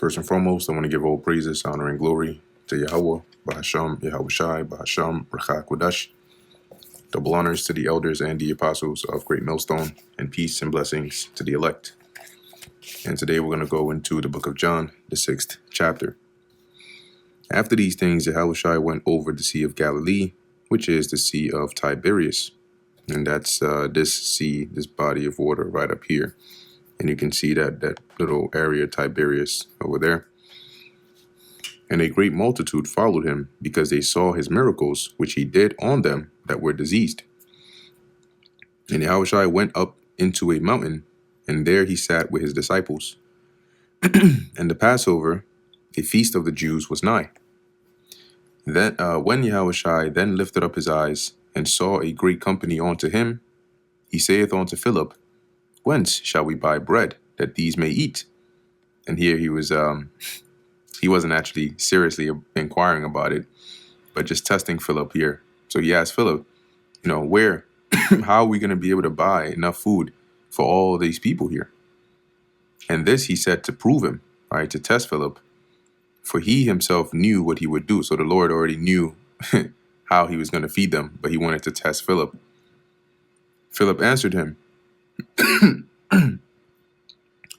First and foremost, I want to give all praises, honor, and glory to Yahweh, Bahasham, Yahweh Shai, Bahasham, Rachak Wadash. Double honors to the elders and the apostles of Great Millstone, and peace and blessings to the elect. And today we're going to go into the book of John, the 6th chapter. After these things, Yahweh Shai went over the Sea of Galilee, which is the Sea of Tiberias. And that's this sea, this body of water right up here. And you can see that little area, Tiberias, over there. And a great multitude followed him, because they saw his miracles, which he did on them that were diseased. And Yahushua went up into a mountain, and there he sat with his disciples. And the Passover, a feast of the Jews, was nigh. Then, when Yahushua then lifted up his eyes, and saw a great company unto him, he saith unto Philip, Whence shall we buy bread, that these may eat? And here he wasn't actually seriously inquiring about it, but just testing Philip here. So he asked Philip, where, how are we going to be able to buy enough food for all these people here? And this he said to prove him, right, to test Philip, for he himself knew what he would do. So the Lord already knew how he was going to feed them, but he wanted to test Philip. Philip answered him,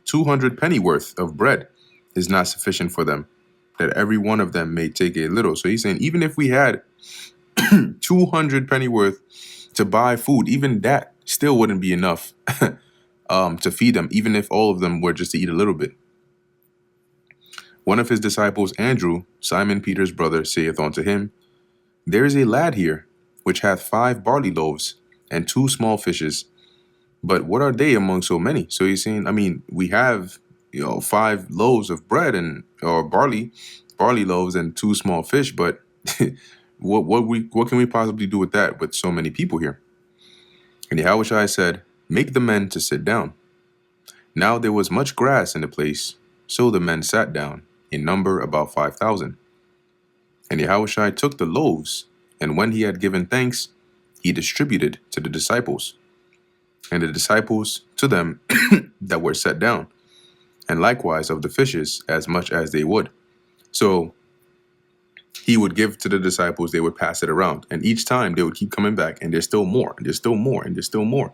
200 pennyworth of bread is not sufficient for them, that every one of them may take a little. So he's saying, even if we had 200 pennyworth to buy food, even that still wouldn't be enough to feed them, even if all of them were just to eat a little bit. One of his disciples, Andrew, Simon Peter's brother, saith unto him, There is a lad here, which hath 5 barley loaves and 2 small fishes. But what are they among so many? So he's saying, we have 5 loaves of bread or barley loaves and 2 small fish, but what can we possibly do with that with so many people here? And Yahushua said, Make the men to sit down. Now there was much grass in the place, so the men sat down, in number about 5,000. And Yahushua took the loaves, and when he had given thanks, he distributed to the disciples, and the disciples to them that were set down, and likewise of the fishes as much as they would. So he would give to the disciples, they would pass it around, and each time they would keep coming back, and there's still more, and there's still more, and there's still more.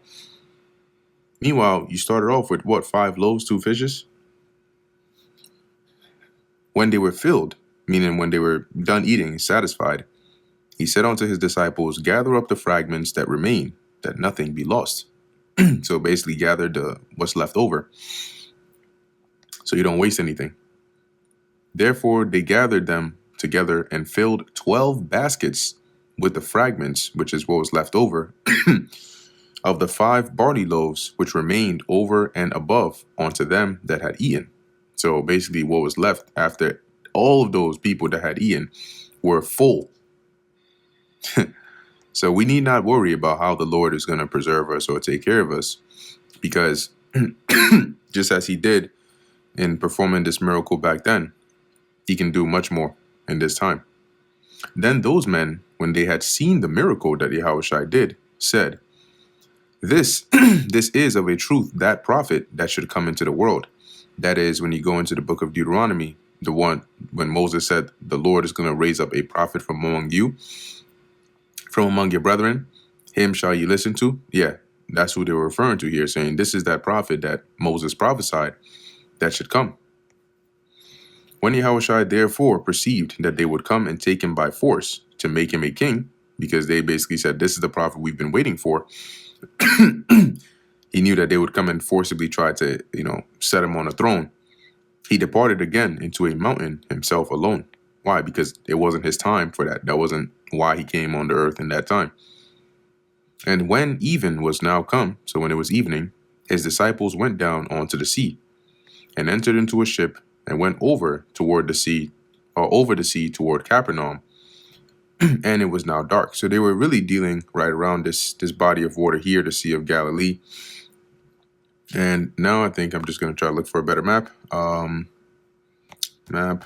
Meanwhile, you started off with 5 loaves, 2 fishes? When they were filled, meaning when they were done eating, satisfied, he said unto his disciples, Gather up the fragments that remain, that nothing be lost. So basically gather what's left over, so you don't waste anything. Therefore they gathered them together and filled 12 baskets with the fragments, which is what was left over, of the 5 barley loaves which remained over and above unto them that had eaten. So basically what was left after all of those people that had eaten were full. So we need not worry about how the Lord is going to preserve us or take care of us, because just as he did in performing this miracle back then, he can do much more in this time. Then those men, when they had seen the miracle that Yahushua did, said, This is of a truth that prophet that should come into the world. That is, when you go into the book of Deuteronomy, the one when Moses said, the Lord is going to raise up a prophet from among you, from among your brethren, him shall you listen to. Yeah, that's who they were referring to here, saying this is that prophet that Moses prophesied that should come. When Yahushua therefore perceived that they would come and take him by force to make him a king, because they basically said, this is the prophet we've been waiting for, he knew that they would come and forcibly try to, set him on a throne. He departed again into a mountain himself alone. Why? Because it wasn't his time for that. That wasn't why he came on the earth in that time. And when even was now come, so when it was evening, his disciples went down onto the sea, and entered into a ship, and went over the sea toward Capernaum. And it was now dark. So they were really dealing right around this body of water here, the Sea of Galilee. And now I think I'm just going to try to look for a better map. Map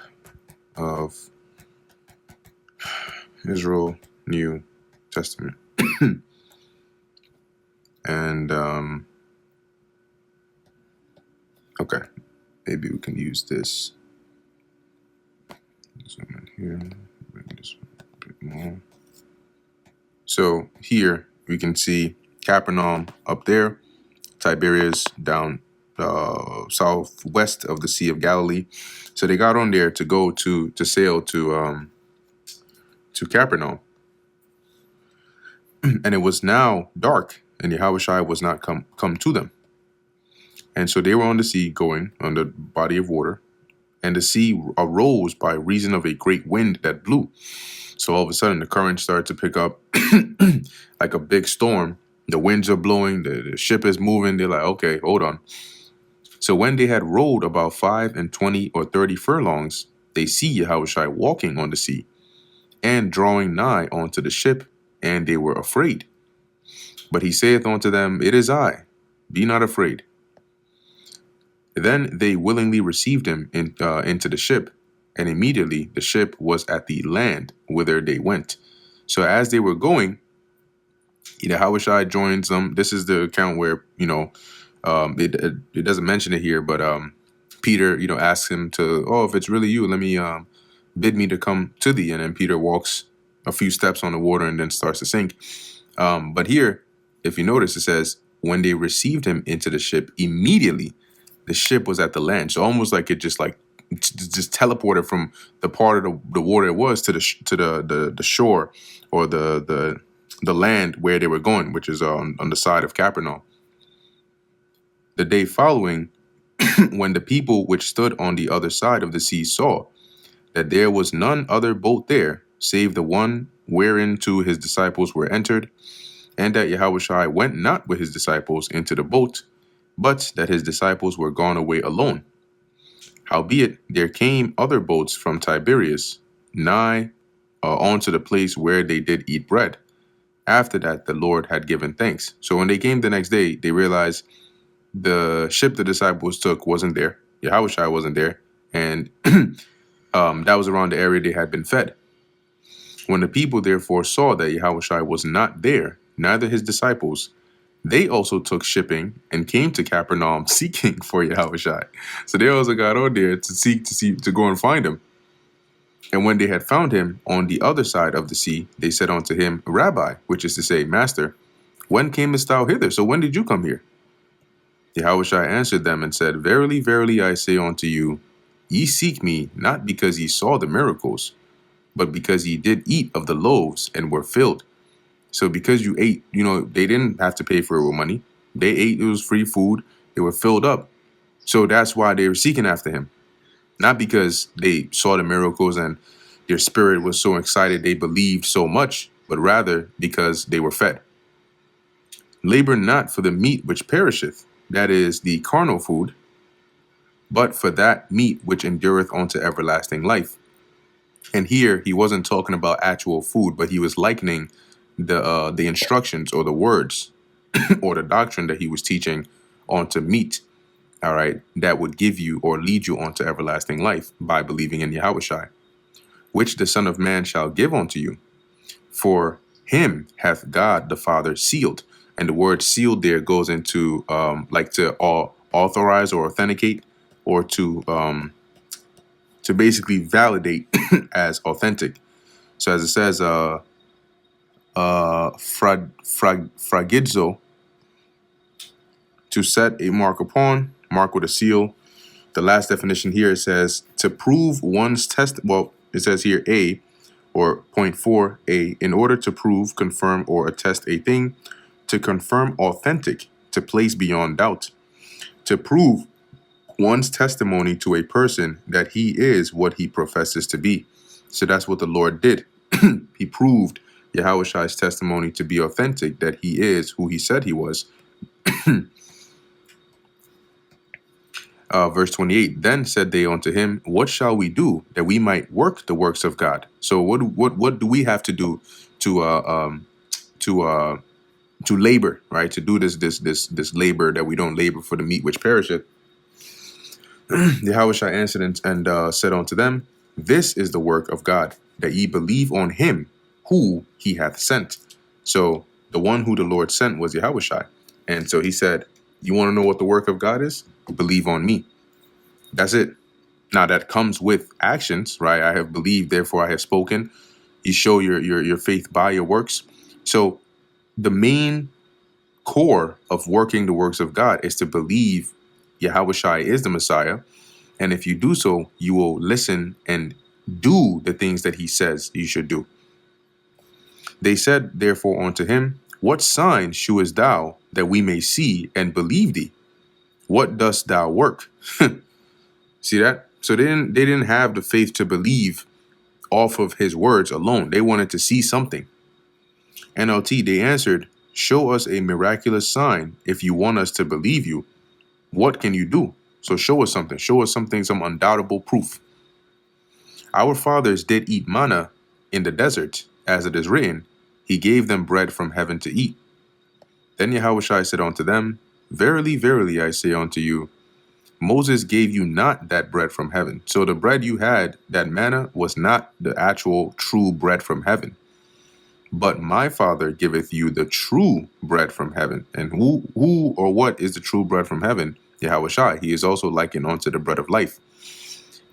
of Israel, New Testament. And, okay, maybe we can use this. Zoom in here. Make this a bit more. So here we can see Capernaum up there, Tiberias down southwest of the Sea of Galilee. So they got on there to go to sail to Capernaum, and it was now dark, and Yahushua was not come to them, and so they were on the sea going on the body of water, and the sea arose by reason of a great wind that blew. So all of a sudden the current started to pick up like a big storm. The winds are blowing, the ship is moving. They're like, okay, hold on. So when they had rowed about 25 or 30 furlongs, they see Yahushua walking on the sea and drawing nigh unto the ship, and they were afraid. But he saith unto them, It is I, be not afraid. Then they willingly received him into the ship, and immediately the ship was at the land whither they went. So as they were going, Yahushua joins them. This is the account where, it doesn't mention it here, but Peter, asks him to, if it's really you, let me bid me to come to thee. And then Peter walks a few steps on the water and then starts to sink. But here, if you notice, it says, when they received him into the ship, immediately the ship was at the land. So almost like it just teleported from the part of the water it was to the shore, or the land where they were going, which is on the side of Capernaum. The day following, when the people which stood on the other side of the sea saw that there was none other boat there, save the one whereinto his disciples were entered, and that Yahushua went not with his disciples into the boat, but that his disciples were gone away alone. Howbeit there came other boats from Tiberias nigh onto the place where they did eat bread, after that the Lord had given thanks. So when they came the next day, they realized the ship the disciples took wasn't there. Yahushua wasn't there. And that was around the area they had been fed. When the people therefore saw that Yahushua was not there, neither his disciples, they also took shipping and came to Capernaum seeking for Yahushua. So they also got on there to go and find him. And when they had found him on the other side of the sea, they said unto him, Rabbi, which is to say, Master, when camest thou hither? So when did you come here? Yahushua answered them and said, Verily, verily, I say unto you, ye seek me not because ye saw the miracles, but because ye did eat of the loaves and were filled. So because you ate, they didn't have to pay for it with money. They ate, it was free food. They were filled up. So that's why they were seeking after him. Not because they saw the miracles and their spirit was so excited they believed so much, but rather because they were fed. Labor not for the meat which perisheth, that is the carnal food, but for that meat which endureth unto everlasting life. And here he wasn't talking about actual food, but he was likening the instructions or the words or the doctrine that he was teaching onto meat, all right, that would give you or lead you onto everlasting life by believing in Yahushua, which the Son of Man shall give unto you. For him hath God the Father sealed. And the word sealed there goes into to authorize or authenticate, or to basically validate as authentic. So as it says, fragidzo, to set a mark upon, mark with a seal. The last definition here, it says to prove one's it says here A, or point 4a, in order to prove, confirm, or attest a thing, to confirm authentic, to place beyond doubt, to prove one's testimony to a person that he is what he professes to be. So that's what the Lord did. He proved Yahushua's testimony to be authentic, that he is who he said he was. Verse 28, then said they unto him, what shall we do that we might work the works of God? So what do we have to do to labor, right? To do this labor that we don't labor for the meat which perisheth. Yahushua answered and said unto them, this is the work of God, that ye believe on him who he hath sent. So the one who the Lord sent was Yahushua. And so he said, you want to know what the work of God is? Believe on me. That's it. Now that comes with actions, right? I have believed, therefore I have spoken. You show your faith by your works. So the main core of working the works of God is to believe Yahweh Shai is the Messiah. And if you do so, you will listen and do the things that he says you should do. They said, therefore, unto him, what sign shewest thou that we may see and believe thee? What dost thou work? See that? So they didn't have the faith to believe off of his words alone. They wanted to see something. NLT, they answered, show us a miraculous sign if you want us to believe you. What can you do? So show us something. Show us something, some undoubtable proof. Our fathers did eat manna in the desert, as it is written, he gave them bread from heaven to eat. Then Yahushua said unto them, verily, verily, I say unto you, Moses gave you not that bread from heaven. So the bread you had, that manna, was not the actual true bread from heaven. But my Father giveth you the true bread from heaven. And who or what is the true bread from heaven? Yahushua. He is also likened unto the bread of life.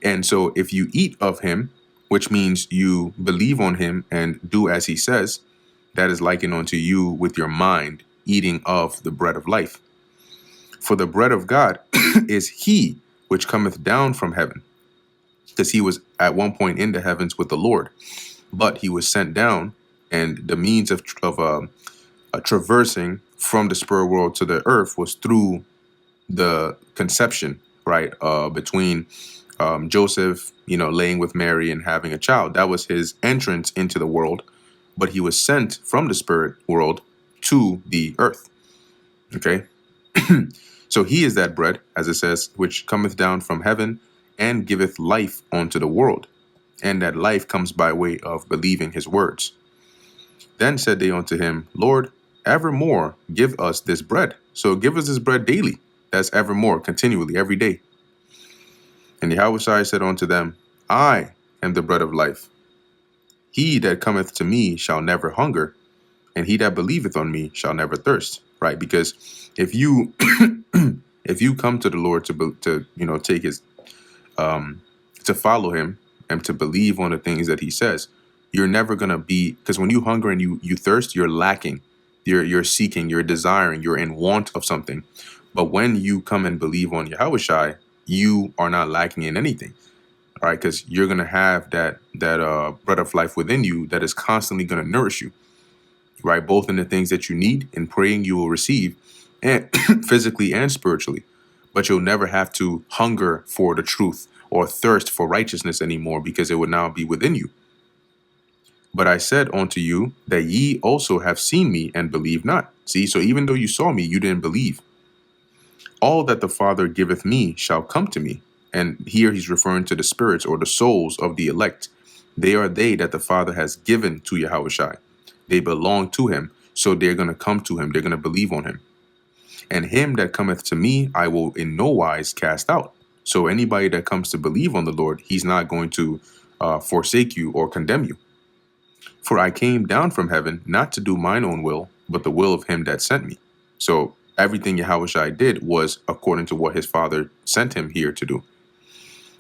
And so if you eat of him, which means you believe on him and do as he says, that is likened unto you with your mind eating of the bread of life. For the bread of God is he which cometh down from heaven. Because he was at one point in the heavens with the Lord, but he was sent down, and the means of traversing from the spirit world to the earth was through the conception, right, between Joseph, laying with Mary and having a child. That was his entrance into the world, but he was sent from the spirit world to the earth. Okay. So he is that bread, as it says, which cometh down from heaven and giveth life unto the world. And that life comes by way of believing his words. Then said they unto him, Lord, evermore give us this bread. So give us this bread daily. That's evermore, continually, every day. And Yahushua said unto them, I am the bread of life. He that cometh to me shall never hunger, and he that believeth on me shall never thirst. Right? Because if you if you come to the Lord to take his to follow him and to believe on the things that he says, you're never gonna be, because when you hunger and you thirst, you're lacking, you're seeking, you're desiring, you're in want of something. But when you come and believe on Yahushua, you are not lacking in anything. All right, because you're gonna have that bread of life within you that is constantly gonna nourish you. Right, both in the things that you need. In praying, you will receive, and physically and spiritually. But you'll never have to hunger for the truth or thirst for righteousness anymore, because it would now be within you. But I said unto you that ye also have seen me and believe not. See, so even though you saw me, you didn't believe. All that the Father giveth me shall come to me. And here he's referring to the spirits or the souls of the elect. They are they that the Father has given to Yahushua. They belong to him, so they're going to come to him. They're going to believe on him. And him that cometh to me, I will in no wise cast out. So anybody that comes to believe on the Lord, he's not going to forsake you or condemn you. For I came down from heaven not to do mine own will, but the will of him that sent me. So everything Yahushua did was according to what his Father sent him here to do.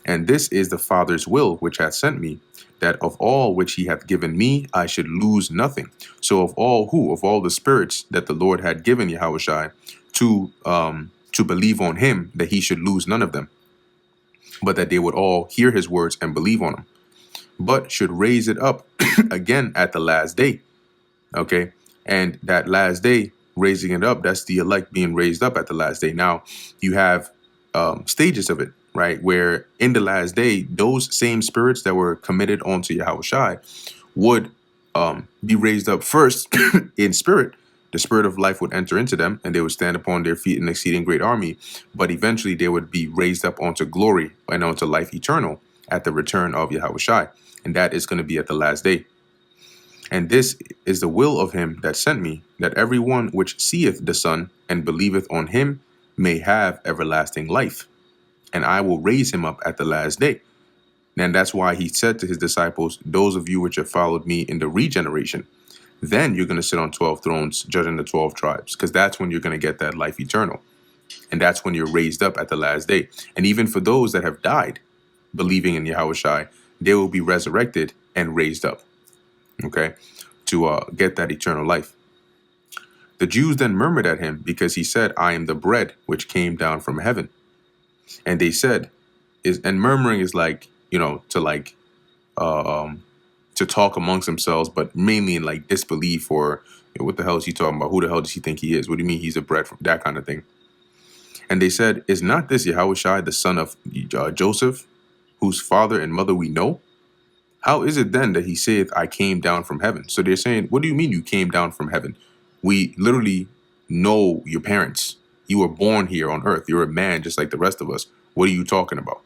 And this is the Father's will which hath sent me, that of all which he hath given me, I should lose nothing. So of all of all the spirits that the Lord had given Yahushua to believe on him, that he should lose none of them, but that they would all hear his words and believe on him, but should raise it up again at the last day. Okay. And that last day, raising it up, that's the elect being raised up at the last day. Now you have stages of it, right? Where in the last day, those same spirits that were committed onto Yahushua would be raised up first in spirit. The spirit of life would enter into them, and they would stand upon their feet, an exceeding great army. But eventually they would be raised up onto glory and onto life eternal at the return of Yahushua. And that is going to be at the last day. And this is the will of him that sent me, that everyone which seeth the Son and believeth on him may have everlasting life. And I will raise him up at the last day. And that's why he said to his disciples, those of you which have followed me in the regeneration, then you're going to sit on 12 thrones judging the 12 tribes, because that's when you're going to get that life eternal. And that's when you're raised up at the last day. And even for those that have died, believing in Yahushua, they will be resurrected and raised up, okay, to get that eternal life. The Jews then murmured at him because he said, I am the bread which came down from heaven. And they said, and murmuring is like, to talk amongst themselves, but mainly in like disbelief or what the hell is he talking about? Who the hell does he think he is? What do you mean he's a bread from that kind of thing? And they said, is not this Yahushua, the son of Joseph, whose father and mother we know? How is it then that he saith, I came down from heaven? So they're saying, what do you mean you came down from heaven? We literally know your parents. You were born here on earth. You're a man just like the rest of us. What are you talking about?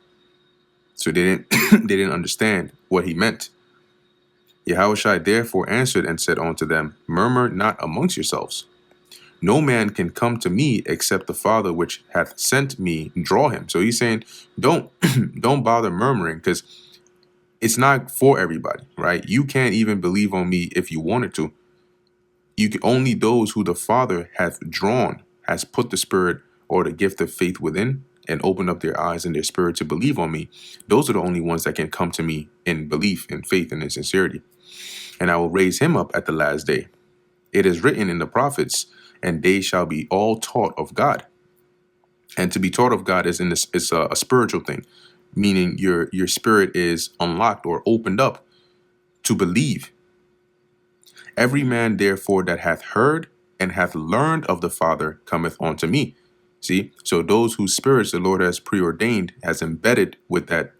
So they didn't they didn't understand what he meant. Yahushua therefore answered and said unto them, murmur not amongst yourselves. No man can come to me except the Father which hath sent me draw him. So he's saying, don't bother murmuring, because it's not for everybody, right? You can't even believe on me if you wanted to. You can only those who the Father hath drawn, has put the Spirit or the gift of faith within, and opened up their eyes and their spirit to believe on me. Those are the only ones that can come to me in belief, in faith, and in sincerity. And I will raise him up at the last day. It is written in the prophets, and they shall be all taught of God. And to be taught of God is a spiritual thing, meaning your spirit is unlocked or opened up to believe. Every man, therefore, that hath heard and hath learned of the Father cometh unto me. See, so those whose spirits the Lord has preordained, has embedded with that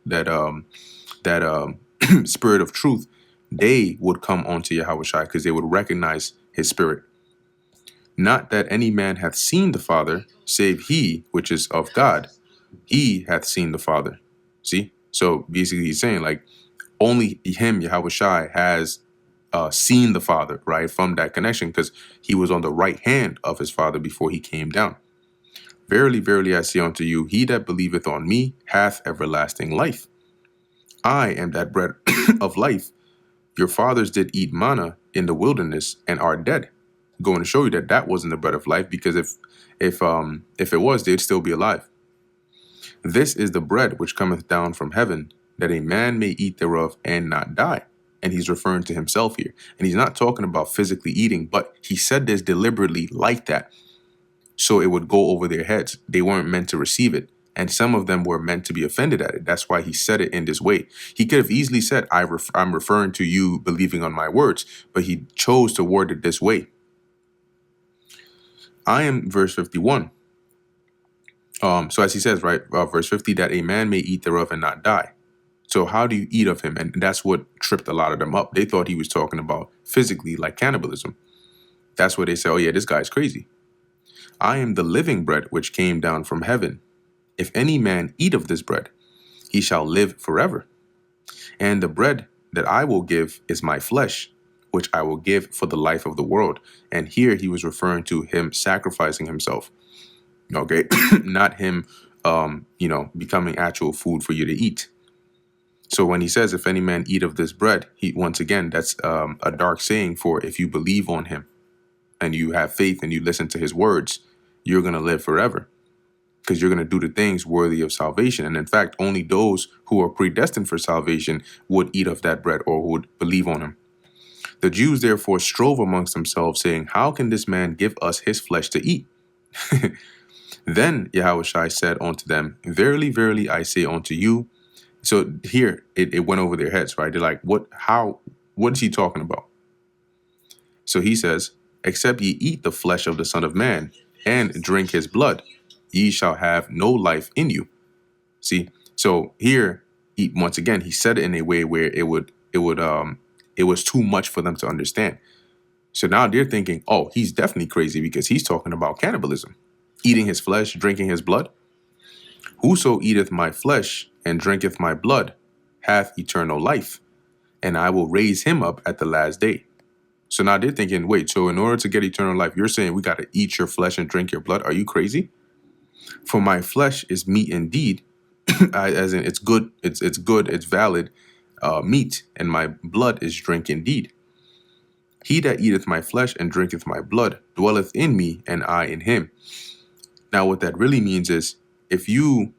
spirit of truth, they would come unto Yahushua because they would recognize his spirit. Not that any man hath seen the Father, save he which is of God. He hath seen the Father. See, so basically he's saying like only him, Yahushua, has seen the Father, right, from that connection, because he was on the right hand of his Father before he came down. Verily, verily, I say unto you, he that believeth on me hath everlasting life. I am that bread of life. Your fathers did eat manna in the wilderness and are dead. Going to show you that that wasn't the bread of life, because if it was, they'd still be alive. This is the bread which cometh down from heaven, that a man may eat thereof and not die. And he's referring to himself here. And he's not talking about physically eating, but he said this deliberately like that, so it would go over their heads. They weren't meant to receive it. And some of them were meant to be offended at it. That's why he said it in this way. He could have easily said, I'm referring to you believing on my words, but he chose to word it this way. I am, verse 51. So as he says, right, verse 50, that a man may eat thereof and not die. So how do you eat of him? And that's what tripped a lot of them up. They thought he was talking about physically, like cannibalism. That's where they say, oh yeah, this guy's crazy. I am the living bread which came down from heaven. If any man eat of this bread, he shall live forever. And the bread that I will give is my flesh, which I will give for the life of the world. And here he was referring to him sacrificing himself. Okay, not him, becoming actual food for you to eat. So when he says, if any man eat of this bread, once again, that's a dark saying for if you believe on him and you have faith and you listen to his words, you're going to live forever, because you're going to do the things worthy of salvation. And in fact, only those who are predestined for salvation would eat of that bread or would believe on him. The Jews therefore strove amongst themselves, saying, how can this man give us his flesh to eat? Then Yahushua said unto them, verily, verily, I say unto you. So here it went over their heads, right? They're like, what is he talking about? So he says, except ye eat the flesh of the Son of Man and drink his blood, ye shall have no life in you. See, so here once again he said it in a way where it was too much for them to understand. So now they're thinking, oh, he's definitely crazy because he's talking about cannibalism, eating his flesh, drinking his blood. Whoso eateth my flesh and drinketh my blood hath eternal life, and I will raise him up at the last day. So now they're thinking, wait, so in order to get eternal life, you're saying we got to eat your flesh and drink your blood? Are you crazy? For my flesh is meat indeed, as in it's good, it's valid meat, and my blood is drink indeed. He that eateth my flesh and drinketh my blood dwelleth in me, and I in him. Now what that really means is, if you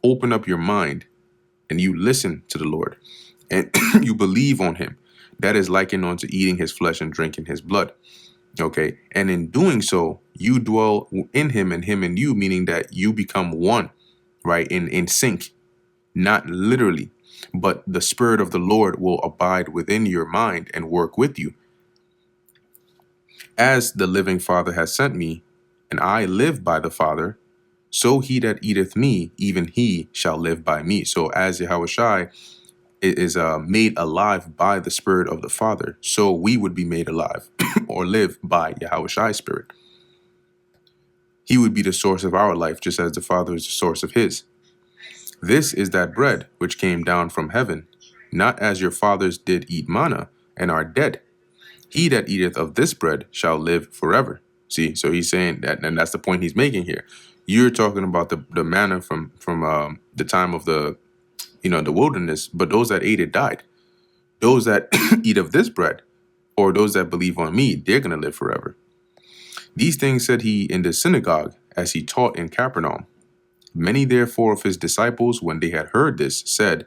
open up your mind and you listen to the Lord, and you believe on him, that is likened unto eating his flesh and drinking his blood. Okay. And in doing so, you dwell in him and him in you, meaning that you become one, right? In sync, not literally, but the Spirit of the Lord will abide within your mind and work with you. As the living Father has sent me, and I live by the Father, so he that eateth me, even he shall live by me. So as Yahushua is made alive by the Spirit of the Father, so we would be made alive or live by Yahushua's Spirit. He would be the source of our life, just as the Father is the source of his. This is that bread which came down from heaven, not as your fathers did eat manna and are dead. He that eateth of this bread shall live forever. See, so he's saying that, and that's the point he's making here. You're talking about the manna from the time of the wilderness, but those that ate it died. Those that eat of this bread, or those that believe on me, they're going to live forever. These things said he in the synagogue, as he taught in Capernaum. Many therefore of his disciples, when they had heard this, said,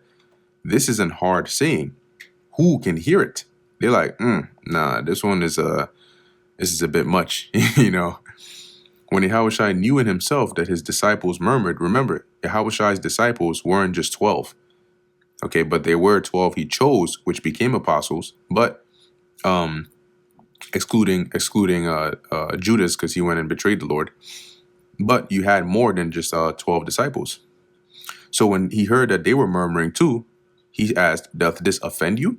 this is an hard saying. Who can hear it? They're like, nah, this is a bit much, When Yahushua knew in himself that his disciples murmured, remember, Yahushua's disciples weren't just 12. Okay, but there were 12 he chose, which became apostles, but excluding Judas, because he went and betrayed the Lord. But you had more than just 12 disciples. So when he heard that they were murmuring too, he asked, doth this offend you?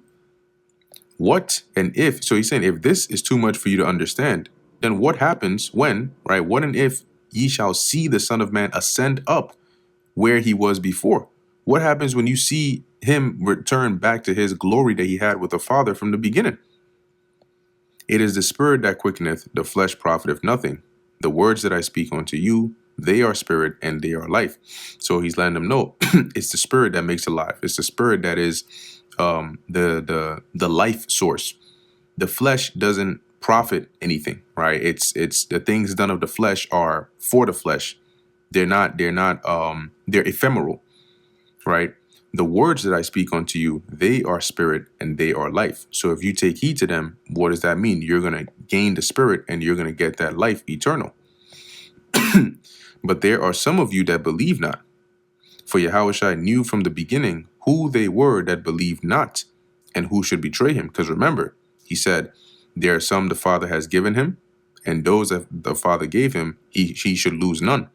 What and if, so he's saying, if this is too much for you to understand, then what happens when, right? What and if ye shall see the Son of Man ascend up where he was before? What happens when you see him return back to his glory that he had with the Father from the beginning? It is the Spirit that quickeneth, the flesh profiteth nothing. The words that I speak unto you, they are spirit and they are life. So he's letting them know it's the Spirit that makes alive. It's the Spirit that is the life source. The flesh doesn't profit anything, right? It's the things done of the flesh are for the flesh. They're ephemeral, right? The words that I speak unto you, they are spirit and they are life. So if you take heed to them, what does that mean? You're going to gain the Spirit and you're going to get that life eternal. But there are some of you that believe not. For Yahushua knew from the beginning who they were that believed not and who should betray him. Because remember, he said, there are some the Father has given him, and those that the Father gave him, he should lose none.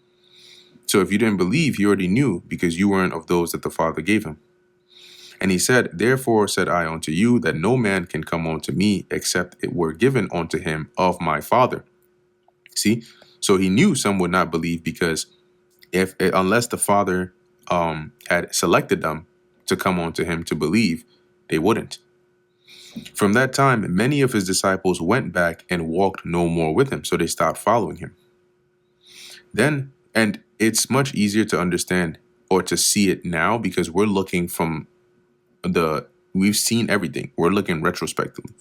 So if you didn't believe, he already knew, because you weren't of those that the Father gave him. And he said, therefore said I unto you, that no man can come unto me, except it were given unto him of my Father. See? So he knew some would not believe, because unless the Father had selected them to come unto him to believe, they wouldn't. From that time, many of his disciples went back and walked no more with him. So they stopped following him. Then, and it's much easier to understand or to see it now, because we're looking from we've seen everything. We're looking retrospectively,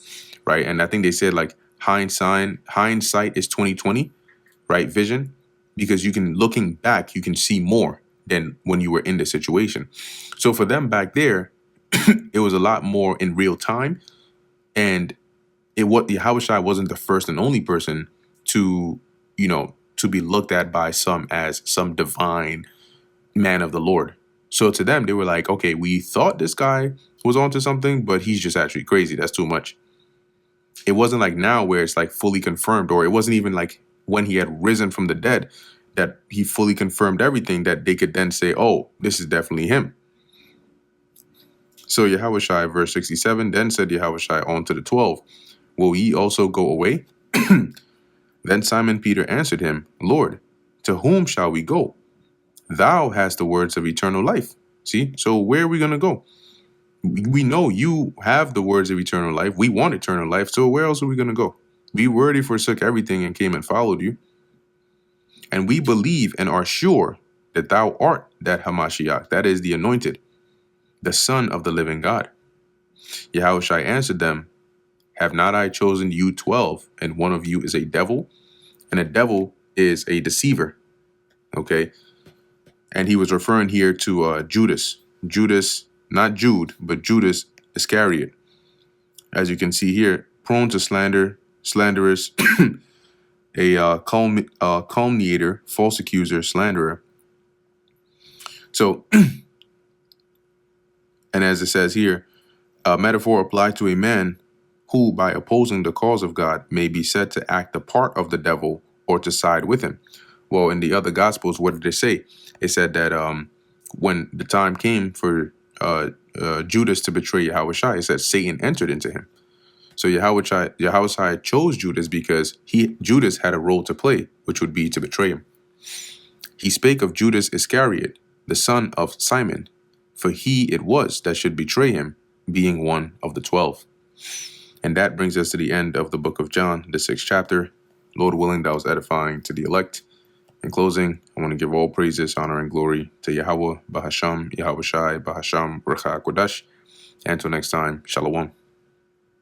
right? And I think they said like hindsight is 20/20, right? Vision, because looking back, you can see more than when you were in the situation. So for them back there, it was a lot more in real time. And Yahushua wasn't the first and only person to be looked at by some as some divine man of the Lord. So to them, they were like, okay, we thought this guy was onto something, but he's just actually crazy. That's too much. It wasn't like now where it's like fully confirmed, or it wasn't even like when he had risen from the dead that he fully confirmed everything, that they could then say, oh, this is definitely him. So Yahushua, verse 67, then said Yahushua unto the 12, will ye also go away? Then Simon Peter answered him, Lord, to whom shall we go? Thou hast the words of eternal life. See, so where are we going to go? We know you have the words of eternal life. We want eternal life. So where else are we going to go? We already forsook everything and came and followed you. And we believe and are sure that thou art that Hamashiach, that is the anointed, the Son of the living God. Yahushua answered them, have not I chosen you 12, and one of you is a devil? And a devil is a deceiver. Okay. And he was referring here to Judas, Judas, not Jude, but Judas Iscariot. As you can see here, prone to slander, slanderous, a calumniator, false accuser, slanderer. So, and as it says here, a metaphor applied to a man who, by opposing the cause of God, may be said to act the part of the devil or to side with him. Well, in the other Gospels, what did it say? It said that when the time came for Judas to betray Yahushua, it said Satan entered into him. So Yahushua chose Judas because Judas had a role to play, which would be to betray him. He spake of Judas Iscariot, the son of Simon, for he it was that should betray him, being one of the 12. And that brings us to the end of the book of John, the 6th chapter. Lord willing, that was edifying to the elect. In closing, I want to give all praises, honor, and glory to Yahweh, Bahasham, Yahushai, Bahasham, Ruach HaKodesh. And until next time, Shalom.